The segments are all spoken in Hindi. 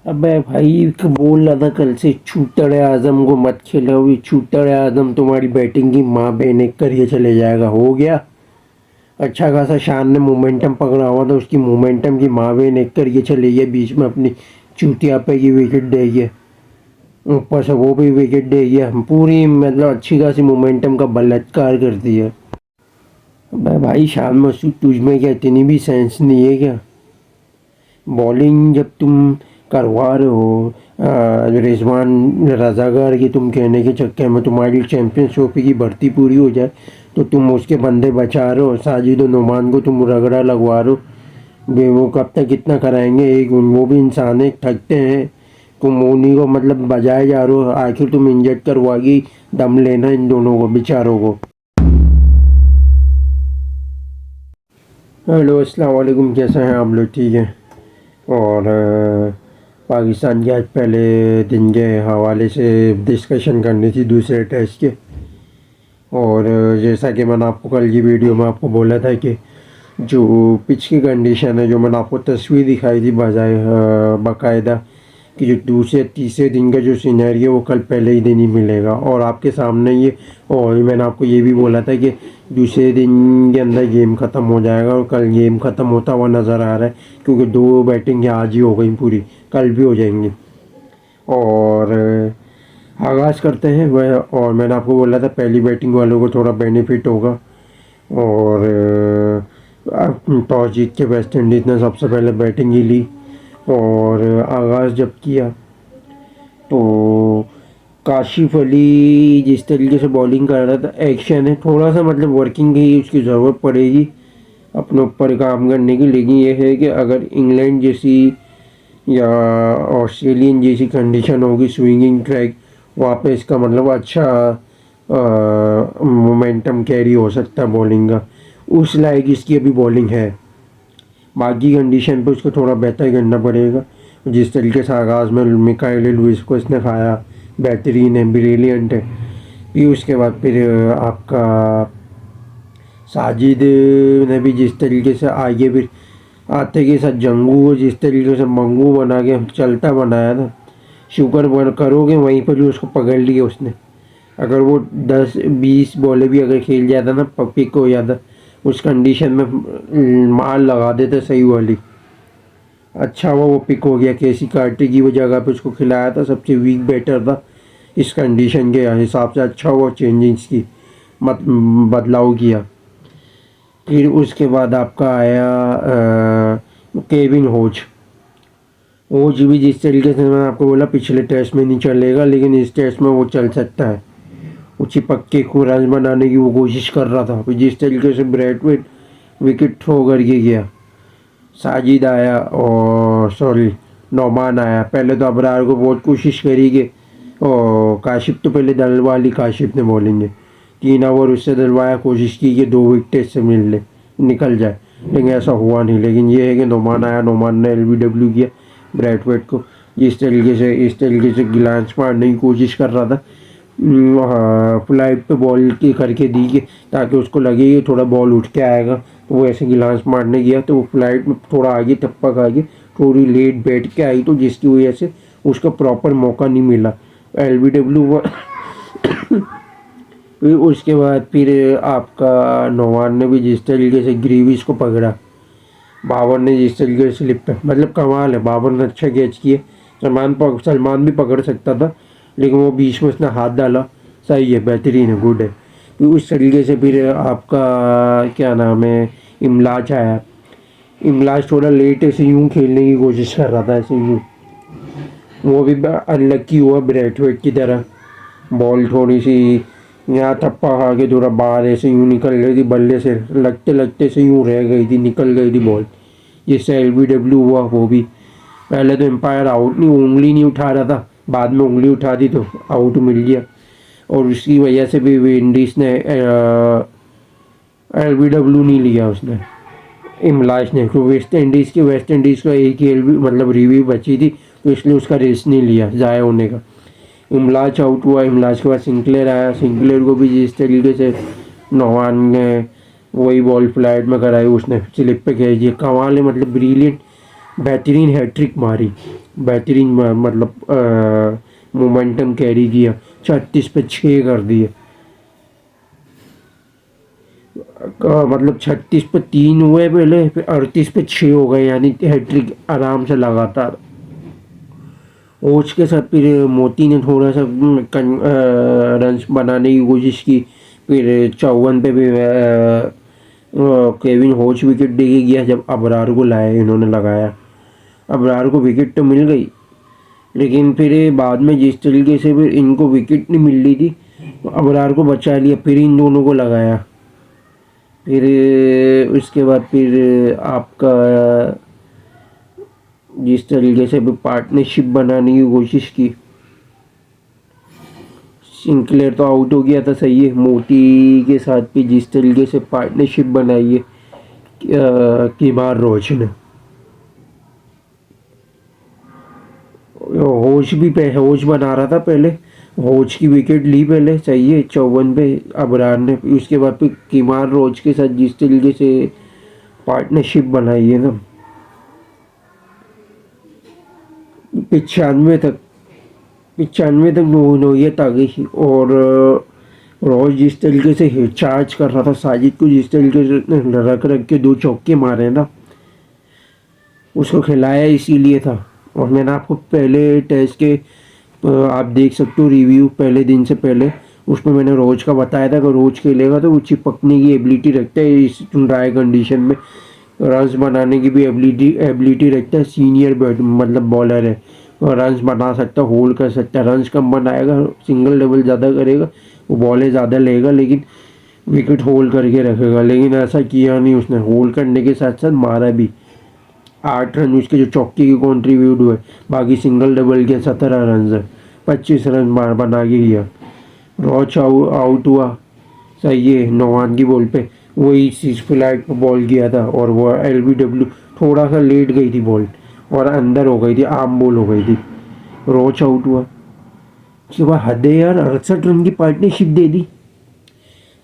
अबे भाई बोल रहा था कल से छूतड़ आजम को मत खिलाओ। ये छूतड़ आजम तुम्हारी बैटिंग की माँ बहन एक करिए चले जाएगा। हो गया अच्छा खासा शान ने मोमेंटम पकड़ा हुआ था, उसकी मोमेंटम की माँ बहन एक करिए चले गए, बीच में अपनी चूतिया पे की विकेट दे गया, ऊपर से वो भी विकेट दे गया, पूरी मतलब अच्छी खासी मोमेंटम का बलात्कार कर दिया। अबे भाई शान मसूद तुझ में क्या इतनी भी सेंस नहीं है क्या? बॉलिंग जब तुम करवा रहे हो रिजवान रजाकार की, तुम कहने के चक्कर में तुम्हारी चैंपियंस ट्रॉफी की भर्ती पूरी हो जाए तो तुम उसके बंदे बचा रहे हो, साजिद और नुमान को तुम रगड़ा लगवा रहे हो। वो कब तक कितना कराएंगे, एक वो भी इंसान है, थकते हैं। तुम उन्हीं को मतलब बजाए जा रहे हो, आखिर तुम इंजेक्ट करवागी दम लेना इन दोनों को बेचारों को। हेलो अस्सलाम वालेकुम, कैसे हैं आप लोग? ठीक है। और पाकिस्तान के आज पहले दिन के हवाले से डिस्कशन करनी थी दूसरे टेस्ट के। और जैसा कि मैंने आपको कल की वीडियो में आपको बोला था कि जो पिच की कंडीशन है, जो मैंने आपको तस्वीर दिखाई थी बजाय बाकायदा, कि जो दूसरे तीसरे दिन का जो सीनरी है वो कल पहले ही दिन ही मिलेगा और आपके सामने ये। और मैंने आपको ये भी बोला था कि दूसरे दिन के अंदर गेम ख़त्म हो जाएगा और कल गेम ख़त्म होता हुआ नज़र आ रहा है, क्योंकि दो बैटिंग आज ही हो गई पूरी, कल भी हो जाएंगी। और आगाज़ करते हैं वह। और मैंने आपको बोला था पहली बैटिंग वालों को थोड़ा बेनिफिट होगा। और टॉस जीत के वेस्ट इंडीज़ ने सबसे पहले बैटिंग ही ली और आगाज़ जब किया तो काशिफ अली जिस तरीके से बॉलिंग कर रहा था, एक्शन है थोड़ा सा, मतलब वर्किंग की उसकी ज़रूरत पड़ेगी अपने ऊपर काम करने की। लेकिन ये है कि अगर इंग्लैंड जैसी या ऑस्ट्रेलियन जैसी कंडीशन होगी, स्विंगिंग ट्रैक, वहाँ पे इसका मतलब अच्छा मोमेंटम कैरी हो सकता है बॉलिंग का, उस लायक इसकी अभी बॉलिंग है। बाकी कंडीशन पे उसको थोड़ा बेहतर करना पड़ेगा। जिस तरीके से आगाज़ में मिकाइल लुइस को इसने खाया, बेहतरीन है, ब्रिलियंट है। फिर उसके बाद फिर आपका साजिद ने भी जिस तरीके से आगे फिर आते के साथ जंगू को जिस तरीके से मंगू बना के चलता बनाया था, शुक्र बन करोगे वहीं पर जो उसको पकड़ लिया उसने। अगर वो 10-20 बॉलें भी अगर खेल जाता ना, पिक हो जाता उस कंडीशन में, मार लगा देते सही वाली। अच्छा हुआ वो पिक हो गया, केसी कार्टी की वो जगह पे उसको खिलाया था, सबसे वीक बैटर था इस कंडीशन के हिसाब से। अच्छा हुआ चेंजिंग्स की मत बदलाव किया। फिर उसके बाद आपका आया केविन होज। होज भी जिस तरीके से मैंने आपको बोला पिछले टेस्ट में नहीं चलेगा, लेकिन इस टेस्ट में वो चल सकता है। वो चिपक के को रन बनाने की वो कोशिश कर रहा था। फिर जिस तरीके से ब्रैथवेट विकेट थ्रो करके गया, साजिद आया और सॉरी नौमान आया। पहले तो अबरार को बहुत कोशिश करी कि और काशिफ तो पहले दलवा ली, काशिफ ने बॉलिंग 3 ओवर उससे दलवाया, कोशिश की कि 2 विकेट से मिल ले निकल जाए, लेकिन ऐसा हुआ नहीं। लेकिन ये है कि नौमान आया, नौमान ने LBW किया ब्रैथवेट को, जिस तरीके से इस तरीके से गिलांस मारने की कोशिश कर रहा था, फ्लाइट पे बॉल की करके दी कि ताकि उसको लगे कि थोड़ा बॉल उठ के आएगा, तो वो ऐसे गिलांस मारने गया तो वो फ्लाइट में थोड़ा आगे टप्पक आगे थोड़ी लेट बैठ के आई, तो जिसकी वजह से उसका प्रॉपर मौका नहीं मिला LBW। फिर उसके बाद फिर आपका नौवान ने भी जिस तरीके से ग्रीविस को पकड़ा, बाबर ने जिस तरीके से स्लिप पे, मतलब कमाल है, बाबर ने अच्छा कैच किया। सलमान भी पकड़ सकता था, लेकिन वो बीच में उसने हाथ डाला, सही है, बेहतरीन है, गुड है। फिर उस तरीके से फिर आपका क्या नाम है, इमलाज आया। इमलाज थोड़ा लेट ऐसे यूँ खेलने की कोशिश कर रहा था, ऐसे यूँ, वो भी अनलक्की हुआ ब्रैथवेट की तरह। बॉल थोड़ी सी यहाँ थप्पा खा के थोड़ा बाहर ऐसे यूँ निकल गई थी, बल्ले से लगते लगते से यूँ रह गई थी, निकल गई थी बॉल, जिससे LBW हुआ। वो भी पहले तो एम्पायर आउट नहीं, उंगली नहीं उठा रहा था, बाद में उंगली उठा दी तो आउट मिल गया। और उसकी वजह से भी विंडीज़ ने LBW नहीं लिया उसने, इमलाज ने, तो वेस्ट इंडीज़ का एक ही मतलब रिव्यू बची थी, तो इसलिए उसका रेस नहीं लिया ज़ाया होने का। इमलाज आउट हुआ, इमलाज के बाद सिंक्लेयर आया, सिंक्लेयर को भी जिस तरीके से नौहान ने वही बॉल फ्लाइट में कराई, उसने स्लिप पे खेल दिया, कमाल है, मतलब ब्रिलियंट। बेहतरीन हैट्रिक मारी, बेहतरीन मतलब मोमेंटम कैरी किया, 36 पे 6 कर दिए। मतलब 36 पे 3 हुए पहले, फिर 38 पे 6 हो गए, यानी हैट्रिक आराम से लगातार। ओच के साथ फिर मोती ने थोड़ा सा रन्स बनाने की कोशिश की, फिर 54 पे भी केविन होच विकेट दे के गया जब अबरार को लाया, इन्होंने लगाया। अबरार को विकेट तो मिल गई, लेकिन फिर बाद में जिस तरीके से फिर इनको विकेट नहीं मिल रही थी, तो अबरार को बचा लिया, फिर इन दोनों को लगाया। फिर उसके बाद फिर आपका जिस तरीके से भी पार्टनरशिप बनाने की कोशिश की, सिंक्लेयर तो आउट हो गया था, सही है। मोती के साथ भी जिस तरीके से पार्टनरशिप बनाई है किमार रोच ने, होच बना रहा था पहले, होच की विकेट ली पहले, सही है 54 पे अबरार ने। उसके बाद फिर किमार रोच के साथ जिस तरीके से पार्टनरशिप बनाई है ना, 95 तक नोयत आ गई। और रोज जिस तरीके से चार्ज कर रहा था साजिद को, जिस तरीके से रख रख के 2 चौके मारे ना, उसको खिलाया इसीलिए था। और मैंने आपको पहले टेस्ट के आप देख सकते हो रिव्यू पहले दिन से पहले, उसमें मैंने रोज का बताया था कि रोज खेलेगा तो वो चिपकने की एबिलिटी रखता है इस ड्राई कंडीशन में, रन्स बनाने की भी एबिलिटी रखता है। सीनियर बैट मतलब बॉलर है, रन्स बना सकता है, होल्ड कर सकता है। रन्स कम बनाएगा, सिंगल डबल ज़्यादा करेगा, वो बॉलें ज़्यादा लेगा, लेकिन विकेट होल्ड करके रखेगा। लेकिन ऐसा किया नहीं उसने, होल्ड करने के साथ साथ मारा भी। 8 रन उसके जो चौके के कॉन्ट्रीब्यूट हुए, बाकी सिंगल डबल के 17 रन है, 25 रन बना के किया। रॉच आउट हुआ, सही है, नौवान की बॉल पे वही सीज फ्लैट पर बॉल किया था, और वो LBW थोड़ा सा लेट गई थी बॉल और अंदर हो गई थी, आम बॉल हो गई थी। रॉच आउट हुआ। उसके बाद हद है यार, 68 रन की पार्टनरशिप दे दी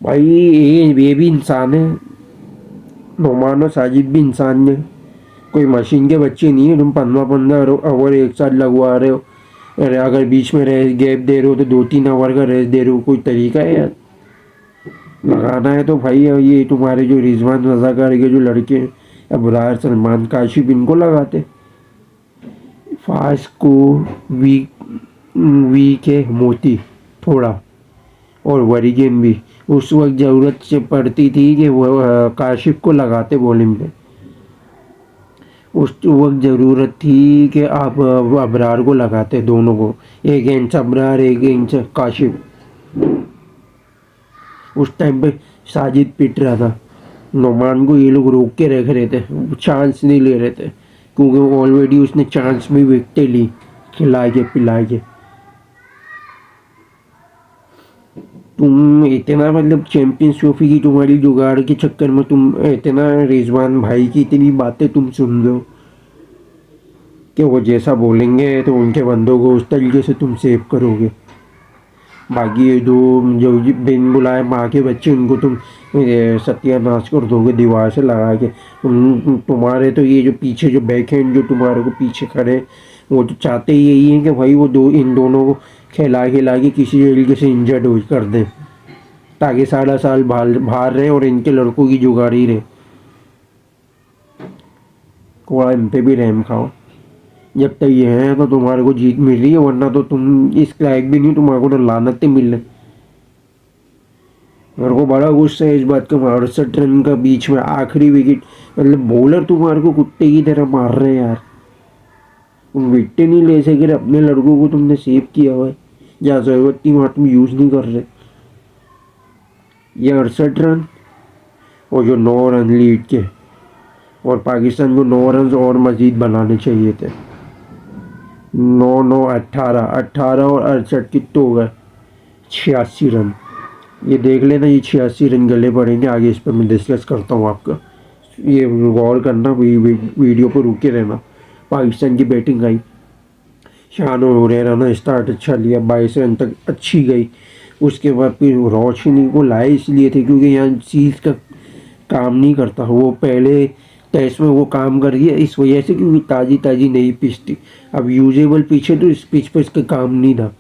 भाई। ये भी इंसान है, नोमान और साजिद भी इंसान है, कोई मशीन के बच्चे नहीं है। तुम 15-15 ओवर एक साथ लगवा रहे हो, अरे अगर बीच में रेस्ट गैप दे रहे हो तो 2-3 ओवर का रेस्ट दे रहे हो, कोई तरीका है यार? लगाना है तो भाई ये तुम्हारे जो रिजवान रजाकार के जो लड़के हैं, अबरार, सलमान, काशिफ, इनको लगाते। फास्ट को वीक वीक है मोती थोड़ा, और वरीगेन भी। उस वक्त ज़रूरत से पड़ती थी कि वो काशिफ को लगाते बॉलिंग में, उस वक्त ज़रूरत थी कि आप अबरार को लगाते, दोनों को, एक इंच अबरार एक इंच काशिफ। उस टाइम पे साजिद पिट रहा था, नोमान को ये लोग रोक के रख रहे थे, चांस नहीं ले रहे थे, क्योंकि ऑलरेडी उसने चांस में विकेटें ली खिला के पिला के। तुम इतना मतलब चैंपियंस ट्रॉफी की तुम्हारी जुगाड़ के चक्कर में तुम इतना रिजवान भाई की इतनी बातें तुम सुन लो कि वो जैसा बोलेंगे तो उनके बंदों को उस तरीके से तुम सेव करोगे। बाकी ये दो जो बिन बुलाए माँ के बच्चे, उनको तुम सत्यानाश कर दोगे दीवार से लगा के। तुम्हारे तो ये जो पीछे जो बैक हैंड जो तुम्हारे को पीछे खड़े, वो तो चाहते ही यही है कि भाई वो इन दोनों को खिला खिला के किसी तरीके से इंजर्ड हो कर दें, ताकि सारा साल बाहर रहे और इनके लड़कों की जुगाड़ी रहे। थोड़ा इन पे भी रहम खाओ, जब तक ये है तो तुम्हारे को जीत मिल रही है, वरना तो तुम इस लायक भी नहीं, तुम्हारे को तो लानतें मिल रही। मेरे को बड़ा गुस्सा है इस बात का, 68 रन का बीच में आखिरी विकेट, मतलब बॉलर तुम्हारे को कुत्ते की तरह मार रहे हैं यार। तुम विकेट नहीं ले सके, अपने लड़कों को तुमने सेव किया हुआ है, जहाँ जरूरत थी वहाँ तुम यूज़ नहीं कर रहे। ये 68 रन और जो 9 रन लीड के, और पाकिस्तान को 9 रन और मजीद बनाने चाहिए थे। 9-9 18 और 68 कितने हो गए, 86 रन। ये देख लेना, ये 86 रन गले पड़ेंगे, आगे इस पर मैं डिस्कस करता हूँ आपका, ये गौर करना, वीडियो पर रुके रहना। पाकिस्तान की बैटिंग आई, शान और हुरैरा ने स्टार्ट अच्छा लिया, 22 रन तक अच्छी गई। उसके बाद फिर रोशनी को लाए इसलिए थे क्योंकि यहाँ चीज़ का काम नहीं करता, वो पहले टेस्ट में वो काम कर रही है इस वजह से क्योंकि ताज़ी ताज़ी नई पिच थी। अब यूजेबल पिच है तो इस पिच पर इसका काम नहीं था।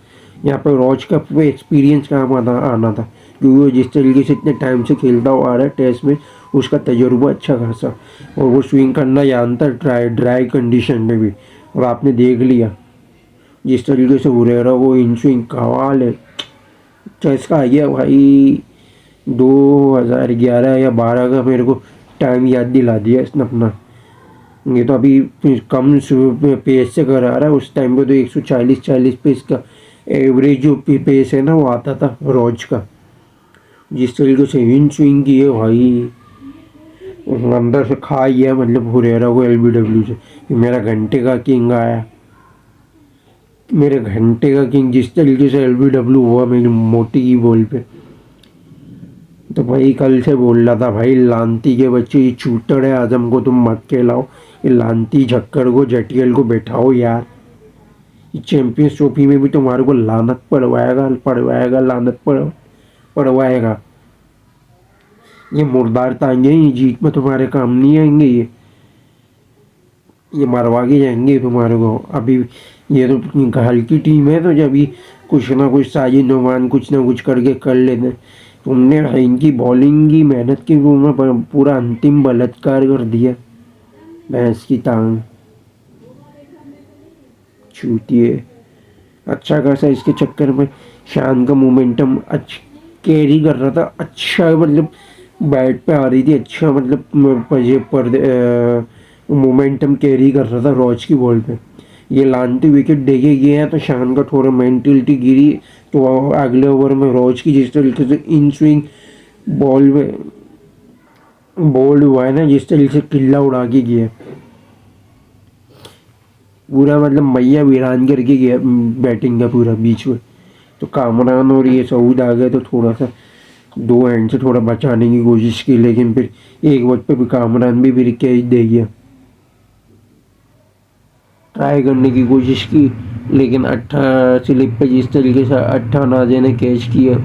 यहाँ पर रॉज का एक्सपीरियंस काम आना था क्योंकि वो जिस तरीके से इतने टाइम से खेलता हुआ आ रहा है टेस्ट में, उसका तजुर्बा अच्छा खासा और वो स्विंग करना जानता है ड्राई कंडीशन में भी। और आपने देख लिया जिस तरीके से हुरेरा वो इन स्विंग कमाल है। चस्का आ गया भाई 2011 या 12 का, मेरे को टाइम याद दिला दिया इसने अपना। ये तो अभी कम पेस से करा रहा है, उस टाइम पे तो 140 पे इसका एवरेज जो पेस है ना वो आता था रोज का। जिस तरीके से इन स्विंग की है भाई, अंदर से खा गया मतलब हुरेरा को एलबीडब्ल्यू से कि मेरा घंटे का किंग आया, मेरे घंटे का किंग। जिस तरीके से एलबीडब्ल्यू हुआ मेरी मोटी की बॉल पे, तो भाई कल से बोल रहा था भाई लांती के बच्चे, ये चूतड़ है आजम को तुम मत कहलाओ, ये लांती झक्कर को जटियल को बैठाओ यार। ये चैंपियंस ट्रॉफी में भी तुम्हारे को लानत पड़वाएगा लानत पड़वाएगा। ये मुर्दार तांगे ये जीत में तुम्हारे काम नहीं आएंगे, ये मरवा के जाएंगे तुम्हारे को। अभी ये तो हल्की टीम है तो जब कुछ ना कुछ साजिद नुमान कुछ ना कुछ करके कर लेते। तुमने इनकी बॉलिंग की मेहनत की पूरा अंतिम बलात्कार कर दिया। भैंस की टांग छूटिए। अच्छा खासा इसके चक्कर में शान का मोमेंटम कैरी कर रहा था, अच्छा मतलब बैट पे आ रही थी, अच्छा मतलब मोमेंटम कैरी कर रहा था रोज की बॉल पे। ये लानती विकेट देके गए हैं तो शान का थोड़ा मेंटलिटी गिरी, तो अगले ओवर में रोज की जिस तरीके से इन स्विंग बॉल में बोल्ड हुआ है ना, जिस तरीके से किल्ला उड़ा के गया पूरा, मतलब मैया वीरान करके गया बैटिंग का पूरा बीच में। तो कामरान और ये सऊद आ गए तो थोड़ा सा दो एंड से थोड़ा बचाने की कोशिश की, लेकिन फिर एक वक्त पे भी कामरान भी फिर कैच दे गया। ट्राई करने की कोशिश की लेकिन अट्ठा स्लिप पे जिस तरीके से अट्ठा नाजे ने कैच किया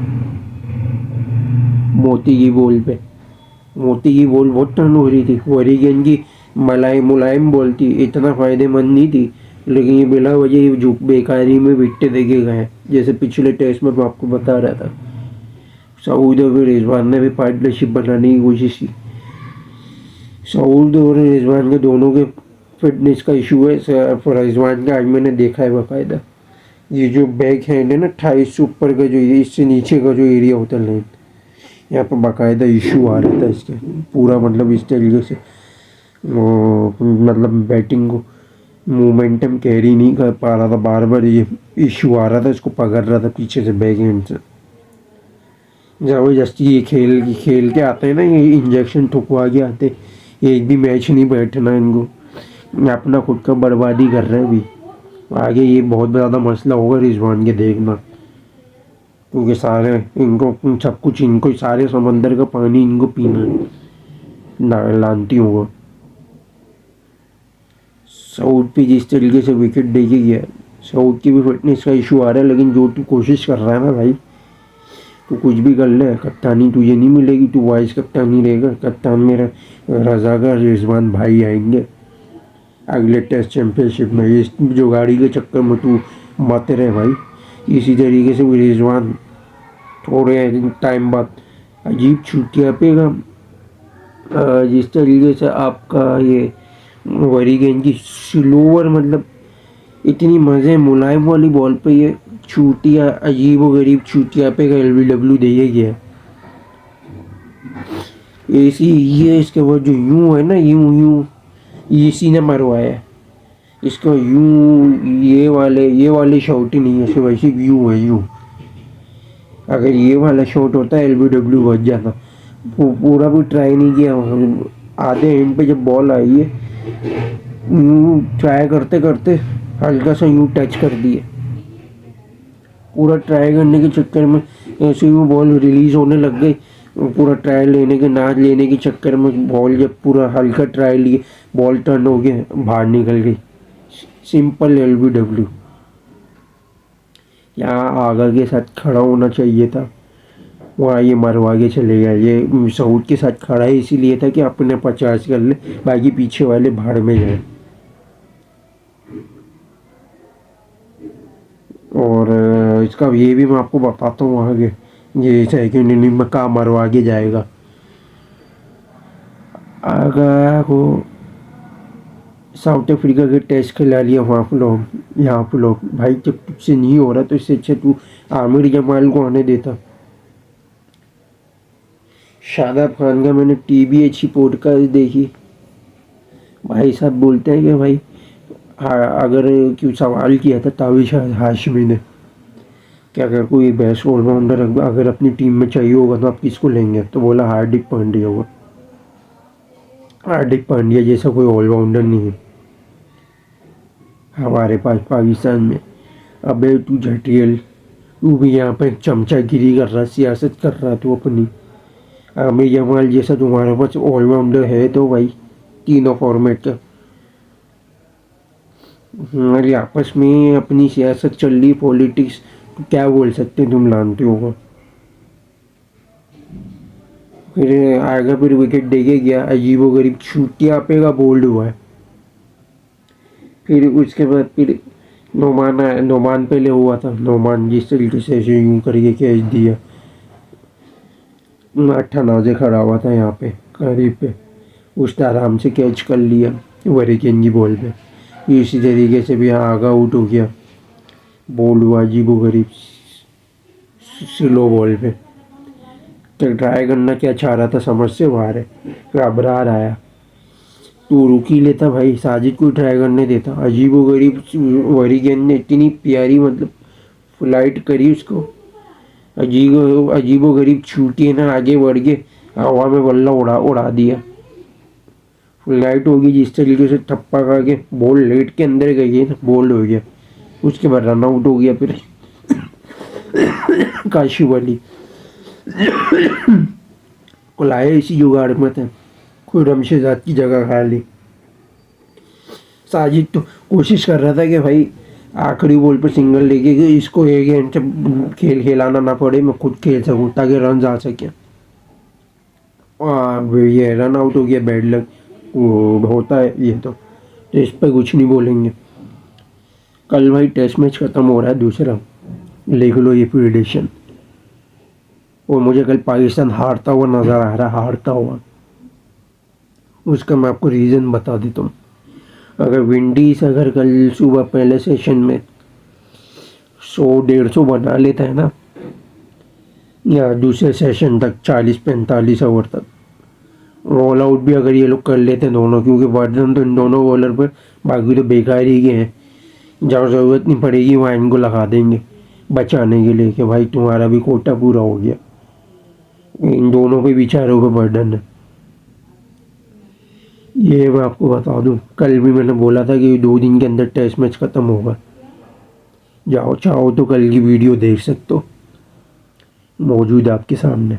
मोती की बॉल पे। मोती की बॉल बहुत टर्न हो रही थी, ओरिगन की मुलायम बॉल थी, इतना फ़ायदेमंद नहीं थी, लेकिन ये बिला वजह जो बेकारी में विकटें देके गए, जैसे पिछले टेस्ट में मैं आपको बता रहा था। सऊद और रिजवान ने भी पार्टनरशिप बनाने की कोशिश की। सऊद और रिजवान के दोनों के फिटनेस का इशू है। रिजवान का आज मैंने देखा है बाकायदा, ये जो बैक हैंड है ना 28 से ऊपर का जो ये इससे नीचे का जो एरिया होता है लाइन, यहाँ पर बाकायदा इशू आ रहा था इसके पूरा, मतलब इस तरीके से मतलब बैटिंग को मोमेंटम कैरी नहीं कर पा रहा था, बार बार ये इशू आ रहा था, इसको पकड़ रहा था पीछे से बैक हैंड से। ज़बरदस्ती ये खेल के आते हैं ना, ये इंजेक्शन ठुकवा के आते, एक भी मैच नहीं बैठना इनको, अपना खुद का बर्बादी कर रहे हैं अभी। आगे ये बहुत ज़्यादा मसला होगा रिजवान के देखना, क्योंकि सारे इनको सब कुछ इनको सारे समंदर का पानी इनको पीना है, लानती होगा। सऊद पे जिस तरीके से विकेट दे के गया, सऊद की भी फिटनेस का इशू आ रहा है, लेकिन जो तू कोशिश कर रहा है ना भाई, तू कुछ भी कर ले, कप्तानी तुझे नहीं मिलेगी, तू वाइस कप्तान नहीं रहेगा। कप्तान मेरा रजा का रिजवान भाई आएंगे अगले टेस्ट चैंपियनशिप में। इस जो गाड़ी के चक्कर में तू मत रहे भाई। इसी तरीके से वो रिजवान थोड़े टाइम बाद अजीब छुट्टियाँ पेगा, जिस तरीके से आपका ये वरीगेन की स्लोअर, मतलब इतनी मज़े मुलायम वाली बॉल पे ये छूटियाँ अजीब व गरीब छूटियाँ पे एलबीडब्ल्यू दे गया। ऐसी ये इसके बाद जो यूं है ना, यूं इसी ने मरवाया इसको, यूं ये वाले शॉट ही नहीं है सिर्फ, वैसे यूं है यूं। अगर ये वाला शॉट होता है एलबीडब्ल्यू बच जाता। वो पूरा भी ट्राई नहीं किया, आधे एंड पे जब बॉल आई है यूं ट्राई करते करते हल्का सा यूं टच कर दिए। पूरा ट्राई करने के चक्कर में ऐसे ही वो बॉल रिलीज होने लग गई, पूरा ट्रायल लेने के ना लेने के चक्कर में बॉल जब पूरा हल्का ट्रायल लिए बॉल टर्न हो गया, बाहर निकल गई। Simple LBW. यहाँ आगा के साथ खड़ा होना चाहिए था, वहाँ ये मरवा के चले गया। ये सऊद के साथ खड़ा है इसीलिए था कि अपने 50 कर ले, बाकी पीछे वाले भाड़ में जाए। और इसका ये भी मैं आपको बताता हूँ आगे, ये सेकंड इनिंग में कहाँ मरवा के जाएगा। अगर वो साउथ अफ्रीका के टेस्ट खिला लिया वहाँ पर लोग, यहाँ पर लोग, भाई जब तुझसे नहीं हो रहा तो इससे अच्छा तू आमिर जमाल को आने देता। शादाब खान का मैंने टीवी अच्छी पॉडकास्ट देखी, भाई साहब बोलते हैं कि भाई अगर क्यों सवाल किया था ताबिश हाशमी ने कि अगर कोई बेस्ट ऑलराउंडर अगर अपनी टीम में चाहिए होगा तो आप किसको लेंगे, तो बोला हार्दिक पांड्या होगा। हार्दिक पांड्या जैसा कोई ऑलराउंडर नहीं है हमारे पास पाकिस्तान में। अबे तू झटियल, तू भी यहाँ पे चमचागिरी कर रहा, सियासत कर रहा तू अपनी। आमिर जमाल जैसा तुम्हारे पास ऑलराउंडर है तो भाई तीनों फॉर्मेट का। हमारी आपस में अपनी सियासत चल रही, पॉलिटिक्स, तो क्या बोल सकते हैं, तुम जानते हो। फिर आएगा, फिर विकेट देके गया, अजीबो गरीब छुट्टियाँ पेगा बोल्ड हुआ है। फिर उसके बाद फिर नोमान पहले हुआ था, नोमान जिस तरीके से ऐसे यूं करके कैच दिया, अट्ठानौजे खड़ा हुआ था यहाँ पे करीब पे, उसने आराम से कैच कर लिया वरीकेन की बॉल पे। इसी तरीके से भी आगा आउट हो गया, बोल्ड हुआ अजीबो गरीब स्लो बॉल पे। तो ट्राई करना क्या चाह रहा था समझ से बाहर है। फिर अबरार आया, तू रुक ही लेता भाई, साजिद को ट्राई करने देता। अजीबो गरीब वरीकेन ने इतनी प्यारी मतलब फ्लाइट करी उसको, अजीबो गरीब छूटी है ना, आगे बढ़ के हवा में बल्ला उड़ा दिया। फ्लाइट होगी जिस तरीके से ठप्पा खा के बॉल लेट के अंदर गई है, बोल्ड हो गया। उसके बाद रन आउट हो गया फिर काशिफ अली को लाया इसी जुगाड़ में थे, खुर्रम शहजाद की जगह खा ली। साजिद तो कोशिश कर रहा था कि भाई आखिरी बॉल पर सिंगल लेके कि इसको एक एंड से खेलाना ना पड़े, मैं खुद खेल सकूँ ताकि रन आ सके। ये रन आउट हो गया, बैड लक होता है ये तो इस पर कुछ नहीं बोलेंगे। कल भाई टेस्ट मैच ख़त्म हो रहा है दूसरा, लिख लो ये प्रिडिक्शन। और मुझे कल पाकिस्तान हारता हुआ नज़र आ रहा, हारता हुआ। उसका मैं आपको रीज़न बता देता हूँ। अगर विंडीज अगर कल सुबह पहले सेशन में 100-150 बना लेता है ना, या दूसरे सेशन तक 40-45 ओवर तक ऑल आउट भी अगर ये लोग कर लेते हैं दोनों, क्योंकि वर्धन तो इन दोनों बॉलर पर, बाकी तो बेकार ही के हैं, जहाँ ज़रूरत नहीं पड़ेगी वहाँ इनको लगा देंगे बचाने के लिए कि भाई तुम्हारा भी कोटा पूरा हो गया। इन दोनों पे बेचारों पे बर्डन है। ये मैं आपको बता दूं, कल भी मैंने बोला था कि 2 दिन के अंदर टेस्ट मैच ख़त्म होगा। जाओ चाहो तो कल की वीडियो देख सकते हो, मौजूद आपके सामने।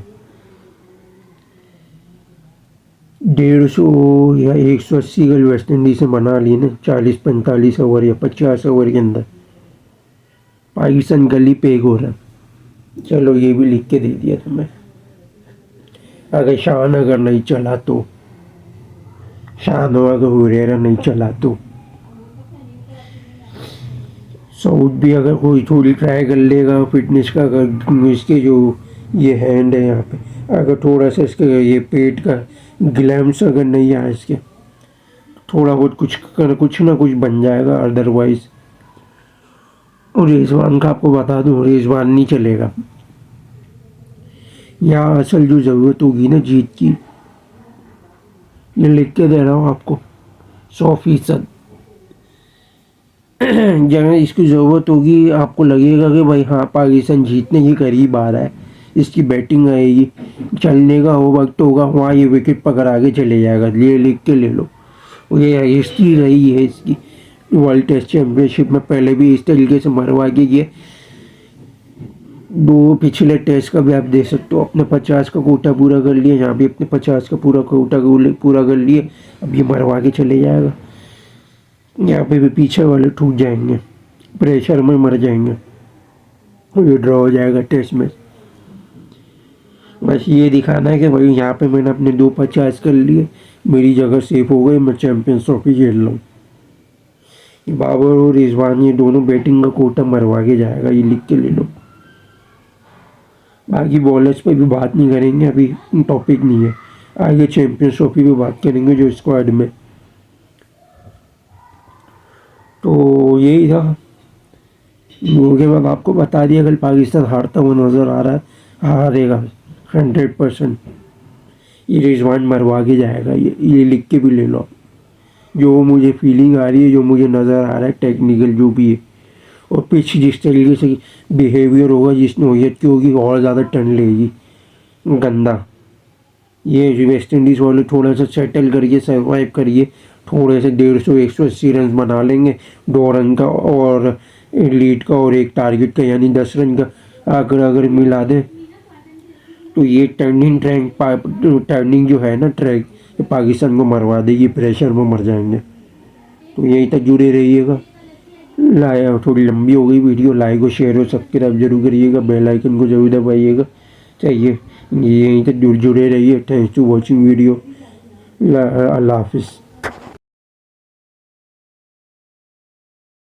150 या 180 कल वेस्ट इंडीज से बना लिए ना, 40-45 ओवर या 50 ओवर के अंदर। पाकिस्तान गली पेग हो रहा है। चलो ये भी लिख के दे दिया तुम्हें। अगर शान अगर नहीं चला तो, शान अगर हुरेरा नहीं चला तो, सऊद भी अगर कोई थोड़ी ट्राई कर लेगा फिटनेस का, अगर इसके जो ये हैंड है यहाँ पे, अगर थोड़ा सा इसके ये पेट का ग्लैम्स अगर नहीं आए इसके, थोड़ा बहुत कुछ ना कुछ बन जाएगा। अदरवाइज और रिजवान का आपको बता दूँ, रिजवान नहीं चलेगा। यहाँ असल जो ज़रूरत होगी ना जीत की, ये लिख के दे रहा हूँ आपको 100%। जब इसकी ज़रूरत होगी, आपको लगेगा कि भाई हाँ पाकिस्तान जीतने के करीब आ रहा है, इसकी बैटिंग आएगी, चलने का हो वक्त होगा, वहाँ ये विकेट पकड़ा के चले जाएगा। ये लिख के ले लो। ये हिस्ट्री रही है इसकी, वर्ल्ड टेस्ट चैम्पियनशिप में पहले भी इस तरीके से मरवा के गए। 2 पिछले टेस्ट का भी आप देख सकते हो, अपने 50 का कोटा पूरा कर लिया, यहाँ भी अपने 50 का पूरा कोटा पूरा कर लिए। अब ये मरवा के चले जाएगा, यहाँ पे भी पीछे वाले टूट जाएंगे, प्रेशर में मर जाएंगे, और ये ड्रॉ हो जाएगा टेस्ट में। बस ये दिखाना है कि भाई यहाँ पे मैंने अपने 250 कर लिए, मेरी जगह सेफ हो गई, मैं चैम्पियंस ट्रॉफी खेल रहा हूँ। बाबर और रिजवान ये दोनों बैटिंग का कोटा मरवा के जाएगा, ये लिख के ले लो। बाकी बॉलर्स पे भी बात नहीं करेंगे, अभी टॉपिक नहीं है। आगे चैम्पियंस ट्रॉफी पे बात करेंगे जो स्क्वाड में। तो यही था, वो के बाद आपको बता दिया कल पाकिस्तान हारता हुआ नज़र आ रहा है, हारेगा 100%। ये रिजवान मरवा के जाएगा, ये लिख के भी ले लो। जो मुझे फीलिंग आ रही है, जो मुझे नज़र आ रहा है टेक्निकल जो भी है, और पिच जिस तरीके से बिहेवियर होगा, जिस नोयत की होगी और ज़्यादा टर्न लेगी गंदा। ये वेस्ट इंडीज़ वाले थोड़ा सा सेटल करिए, सर्वाइव करिए, थोड़े से 150-180 रन बना लेंगे, 2 रन का और लीड का और एक टारगेट का, यानी 10 रन का अगर मिला दे तो ये टर्निंग जो है ना ट्रैक, पाकिस्तान को मरवा देगी, प्रेशर में मर जाएंगे। तो यहीं तक जुड़े रहिएगा। थोड़ी लंबी हो गई वीडियो, लाइक और शेयर और सब्सक्राइब जरूर करिएगा, बेल आइकन को जरूर दबाइएगा। चाहिए यहीं तक जुड़े रहिए। Thanks to watching video. Allah हाफिज़।